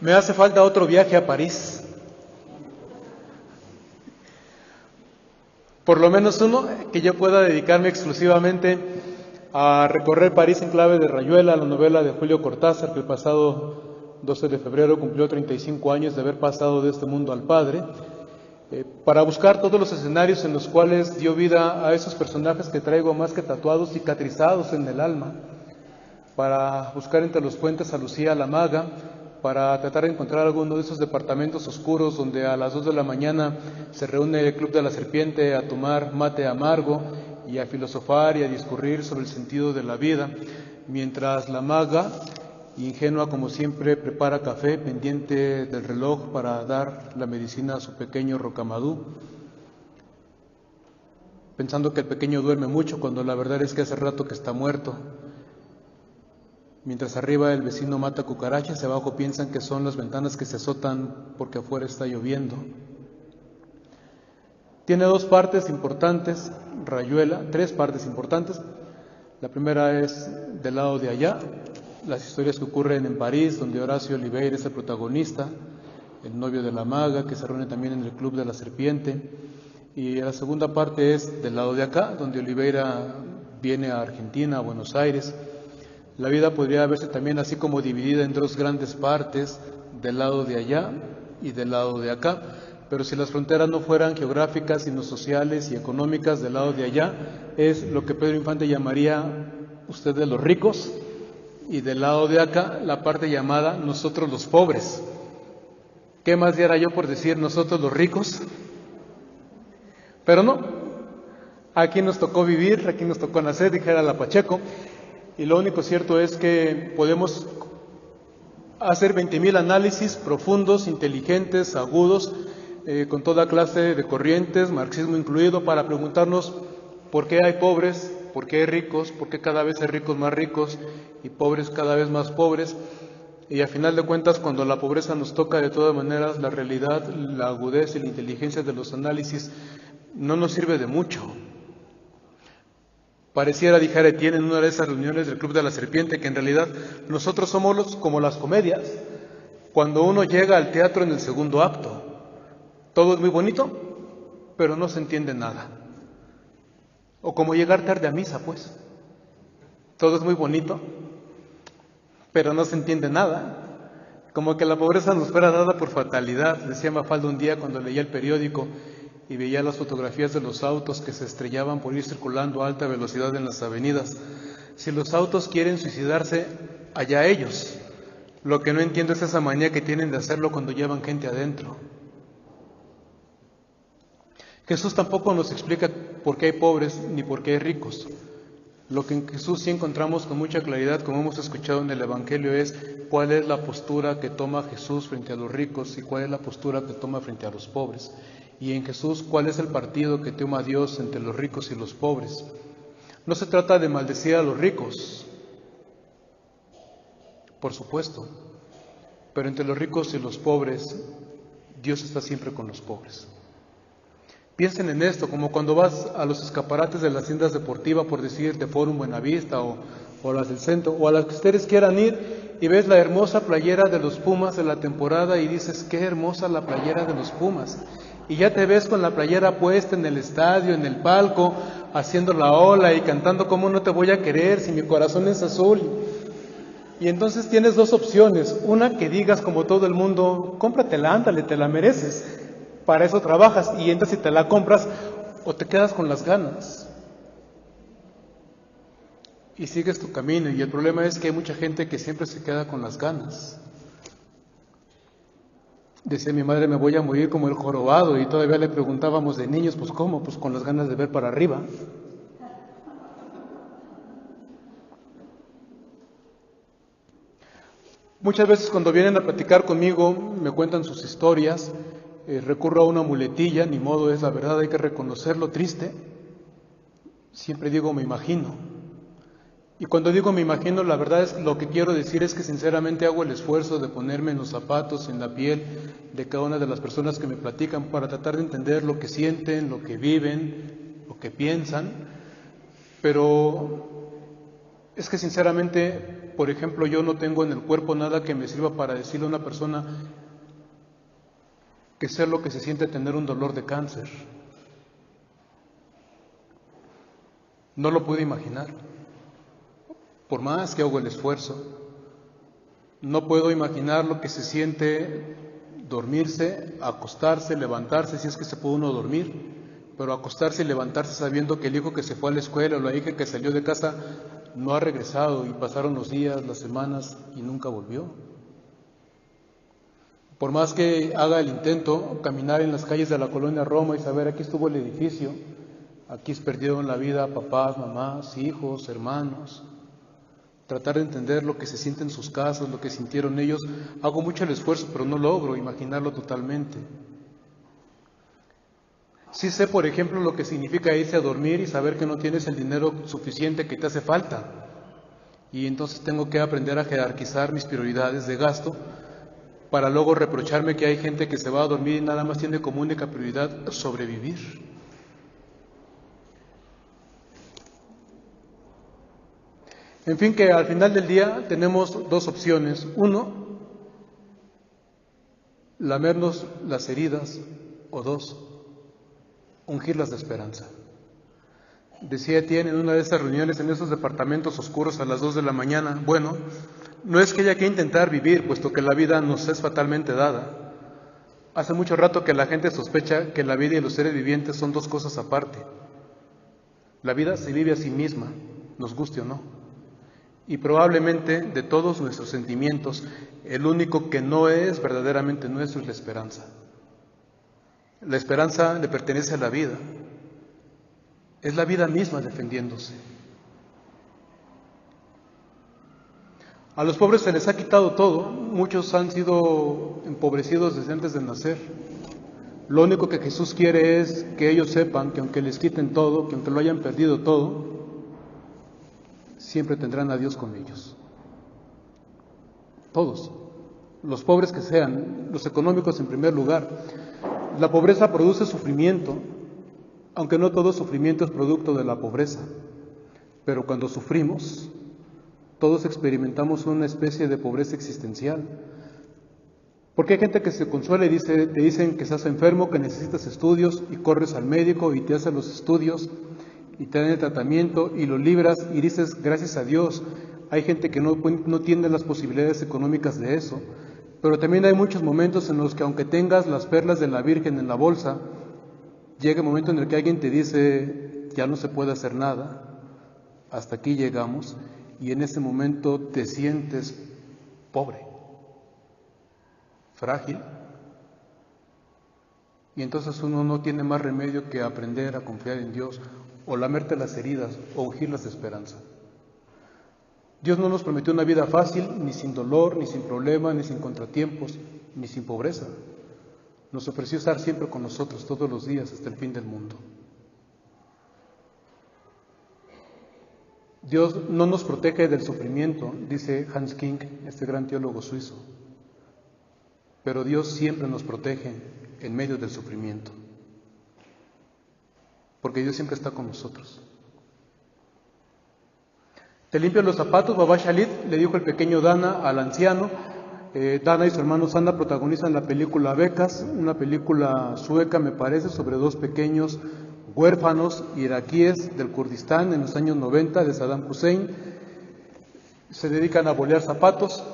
Me hace falta otro viaje a París. Por lo menos uno que yo pueda dedicarme exclusivamente a recorrer París en clave de Rayuela, la novela de Julio Cortázar, que el pasado 12 de febrero cumplió 35 años de haber pasado de este mundo al Padre, para buscar todos los escenarios en los cuales dio vida a esos personajes que traigo más que tatuados, cicatrizados en el alma, para buscar entre los puentes a Lucía la Maga, para tratar de encontrar alguno de esos departamentos oscuros donde a las 2 de la mañana se reúne el Club de la Serpiente a tomar mate amargo y a filosofar y a discurrir sobre el sentido de la vida, mientras la maga, ingenua como siempre, prepara café pendiente del reloj para dar la medicina a su pequeño Rocamadú, pensando que el pequeño duerme mucho cuando la verdad es que hace rato que está muerto. Mientras arriba el vecino mata cucarachas y abajo piensan que son las ventanas que se azotan porque afuera está lloviendo. Tiene dos partes importantes, Rayuela, tres partes importantes. La primera es del lado de allá, las historias que ocurren en París, donde Horacio Oliveira es el protagonista, el novio de la maga, que se reúne también en el Club de la Serpiente. Y la segunda parte es del lado de acá, donde Oliveira viene a Argentina, a Buenos Aires. La vida podría verse también así como dividida en dos grandes partes, del lado de allá y del lado de acá. Pero si las fronteras no fueran geográficas, sino sociales y económicas, del lado de allá es lo que Pedro Infante llamaría usted de los ricos, y del lado de acá la parte llamada nosotros los pobres. ¿Qué más diera yo por decir nosotros los ricos? Pero no, aquí nos tocó vivir, aquí nos tocó nacer, dijera la Pacheco. Y lo único cierto es que podemos hacer 20,000 análisis profundos, inteligentes, agudos, con toda clase de corrientes, marxismo incluido, para preguntarnos por qué hay pobres, por qué hay ricos, por qué cada vez hay ricos más ricos y pobres cada vez más pobres. Y a final de cuentas, cuando la pobreza nos toca, de todas maneras, la realidad, la agudez y la inteligencia de los análisis no nos sirve de mucho. Pareciera, dijera Etienne en una de esas reuniones del Club de la Serpiente, que en realidad nosotros somos como las comedias. Cuando uno llega al teatro en el segundo acto, todo es muy bonito, pero no se entiende nada. O como llegar tarde a misa, pues. Todo es muy bonito, pero no se entiende nada. Como que la pobreza nos fuera dada por fatalidad, decía Mafalda un día cuando leía el periódico y veía las fotografías de los autos que se estrellaban por ir circulando a alta velocidad en las avenidas. Si los autos quieren suicidarse, allá ellos. Lo que no entiendo es esa manía que tienen de hacerlo cuando llevan gente adentro. Jesús tampoco nos explica por qué hay pobres ni por qué hay ricos. Lo que en Jesús sí encontramos con mucha claridad, como hemos escuchado en el Evangelio, es cuál es la postura que toma Jesús frente a los ricos y cuál es la postura que toma frente a los pobres. Y en Jesús, ¿cuál es el partido que toma Dios entre los ricos y los pobres? No se trata de maldecir a los ricos, por supuesto, pero entre los ricos y los pobres, Dios está siempre con los pobres. Piensen en esto, como cuando vas a los escaparates de las tiendas deportivas, por decir, de Forum Buenavista o las del centro, o a las que ustedes quieran ir, y ves la hermosa playera de los Pumas de la temporada y dices, qué hermosa la playera de los Pumas. Y ya te ves con la playera puesta en el estadio, en el palco, haciendo la ola y cantando cómo no te voy a querer si mi corazón es azul. Y entonces tienes dos opciones, una que digas como todo el mundo, cómpratela, ándale, te la mereces, para eso trabajas, y entonces si te la compras o te quedas con las ganas y sigues tu camino. Y el problema es que hay mucha gente que siempre se queda con las ganas. Decía mi madre, me voy a morir como el jorobado, y todavía le preguntábamos de niños, pues ¿cómo? Pues con las ganas de ver para arriba. Muchas veces cuando vienen a platicar conmigo, me cuentan sus historias, recurro a una muletilla, ni modo, es la verdad, hay que reconocerlo, triste. Siempre digo me imagino. Y cuando digo me imagino, la verdad es lo que quiero decir es que sinceramente hago el esfuerzo de ponerme en los zapatos, en la piel de cada una de las personas que me platican para tratar de entender lo que sienten, lo que viven, lo que piensan. Pero Es que sinceramente, por ejemplo, yo no tengo en el cuerpo nada que me sirva para decirle a una persona que sé lo que se siente tener un dolor de cáncer. No lo puedo imaginar. Por más que hago el esfuerzo, no puedo imaginar lo que se siente dormirse, acostarse, levantarse, si es que se puede uno dormir, pero acostarse y levantarse sabiendo que el hijo que se fue a la escuela o la hija que salió de casa no ha regresado y pasaron los días, las semanas y nunca volvió. Por más que haga el intento, caminar en las calles de la colonia Roma y saber aquí estuvo el edificio, aquí perdieron la vida papás, mamás, hijos, hermanos, tratar de entender lo que se siente en sus casas, lo que sintieron ellos, hago mucho el esfuerzo, pero no logro imaginarlo totalmente. Sí sé, por ejemplo, lo que significa irse a dormir y saber que no tienes el dinero suficiente que te hace falta. Y entonces tengo que aprender a jerarquizar mis prioridades de gasto para luego reprocharme que hay gente que se va a dormir y nada más tiene como única prioridad sobrevivir. En fin, que al final del día tenemos dos opciones. Uno, lamernos las heridas, o dos, ungirlas de esperanza. Decía Etienne en una de esas reuniones en esos departamentos oscuros a las 2 de la mañana, bueno, no es que haya que intentar vivir, puesto que la vida nos es fatalmente dada. Hace mucho rato que la gente sospecha que la vida y los seres vivientes son dos cosas aparte. La vida se vive a sí misma, nos guste o no. Y probablemente de todos nuestros sentimientos, el único que no es verdaderamente nuestro es la esperanza. La esperanza le pertenece a la vida. Es la vida misma defendiéndose. A los pobres se les ha quitado todo, muchos han sido empobrecidos desde antes de nacer. Lo único que Jesús quiere es que ellos sepan que aunque les quiten todo, que aunque lo hayan perdido todo, siempre tendrán a Dios con ellos. Todos, los pobres que sean, los económicos en primer lugar. La pobreza produce sufrimiento, aunque no todo sufrimiento es producto de la pobreza, pero cuando sufrimos, todos experimentamos una especie de pobreza existencial. Porque hay gente que se consuela y te dicen que estás enfermo, que necesitas estudios y corres al médico y te hacen los estudios y te dan el tratamiento y lo libras y dices gracias a Dios. Hay gente que no tiene las posibilidades económicas de eso, pero también hay muchos momentos en los que aunque tengas las perlas de la Virgen en la bolsa, llega el momento en el que alguien te dice ya no se puede hacer nada, hasta aquí llegamos, y en ese momento te sientes pobre, frágil, y entonces uno no tiene más remedio que aprender a confiar en Dios, o lamerte las heridas, o ungirlas de esperanza. Dios no nos prometió una vida fácil, ni sin dolor, ni sin problema, ni sin contratiempos, ni sin pobreza. Nos ofreció estar siempre con nosotros todos los días hasta el fin del mundo. Dios no nos protege del sufrimiento, dice Hans King, este gran teólogo suizo, pero Dios siempre nos protege en medio del sufrimiento, porque Dios siempre está con nosotros. Te limpias los zapatos, Baba Shalit, le dijo el pequeño Dana al anciano. Dana y su hermano Sanda protagonizan la película Becas, una película sueca me parece, sobre dos pequeños huérfanos iraquíes del Kurdistán en los años 90 de Saddam Hussein. Se dedican a bolear zapatos.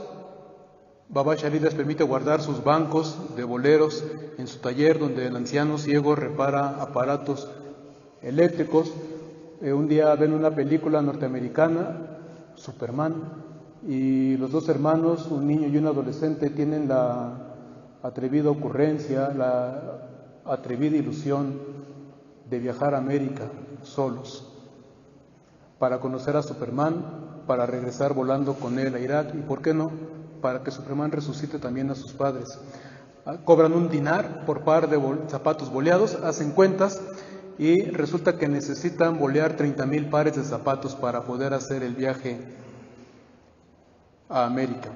Baba Shalit les permite guardar sus bancos de boleros en su taller, donde el anciano ciego repara aparatos eléctricos. Un día ven una película norteamericana, Superman, y los dos hermanos, un niño y un adolescente, tienen la atrevida ocurrencia, la atrevida ilusión de viajar a América solos para conocer a Superman, para regresar volando con él a Irak y, ¿por qué no?, para que Superman resucite también a sus padres. Cobran un dinar por par de zapatos boleados, hacen cuentas y resulta que necesitan bolear 30,000 pares de zapatos para poder hacer el viaje a América.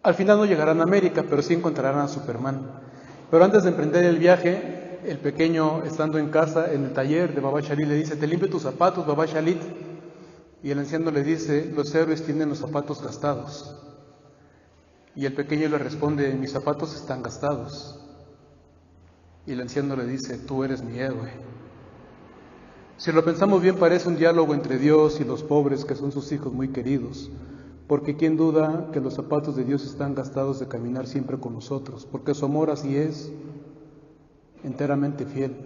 Al final no llegarán a América, pero sí encontrarán a Superman. Pero antes de emprender el viaje, el pequeño, estando en casa, en el taller de Baba Shalit, le dice: te limpio tus zapatos, Baba Shalit. Y el anciano le dice: los héroes tienen los zapatos gastados. Y el pequeño le responde: mis zapatos están gastados. Y el anciano le dice: tú eres mi héroe. Si lo pensamos bien, parece un diálogo entre Dios y los pobres, que son sus hijos muy queridos, porque quién duda que los zapatos de Dios están gastados de caminar siempre con nosotros, porque su amor así es, enteramente fiel.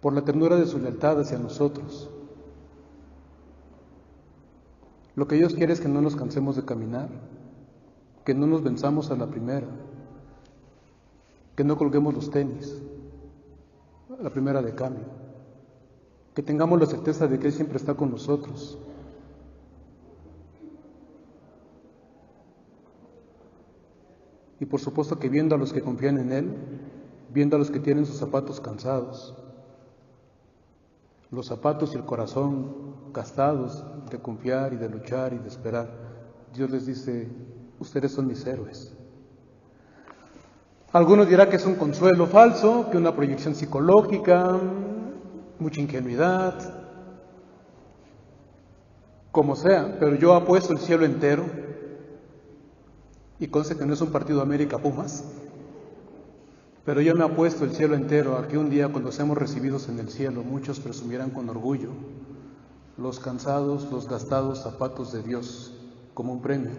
Por la ternura de su lealtad hacia nosotros. Lo que Dios quiere es que no nos cansemos de caminar, que no nos venzamos a la primera, que no colguemos los tenis a la primera de cambio, que tengamos la certeza de que Él siempre está con nosotros. Y por supuesto que viendo a los que confían en Él, viendo a los que tienen sus zapatos cansados, los zapatos y el corazón gastados de confiar y de luchar y de esperar, Dios les dice: ustedes son mis héroes. Algunos dirán que es un consuelo falso, que una proyección psicológica, mucha ingenuidad, como sea, pero yo apuesto el cielo entero, y conste que no es un partido América Pumas, pero yo me apuesto el cielo entero a que un día, cuando seamos recibidos en el cielo, muchos presumirán con orgullo los cansados, los gastados zapatos de Dios como un premio,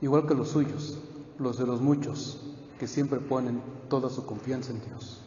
igual que los suyos, los de los muchos que siempre ponen toda su confianza en Dios.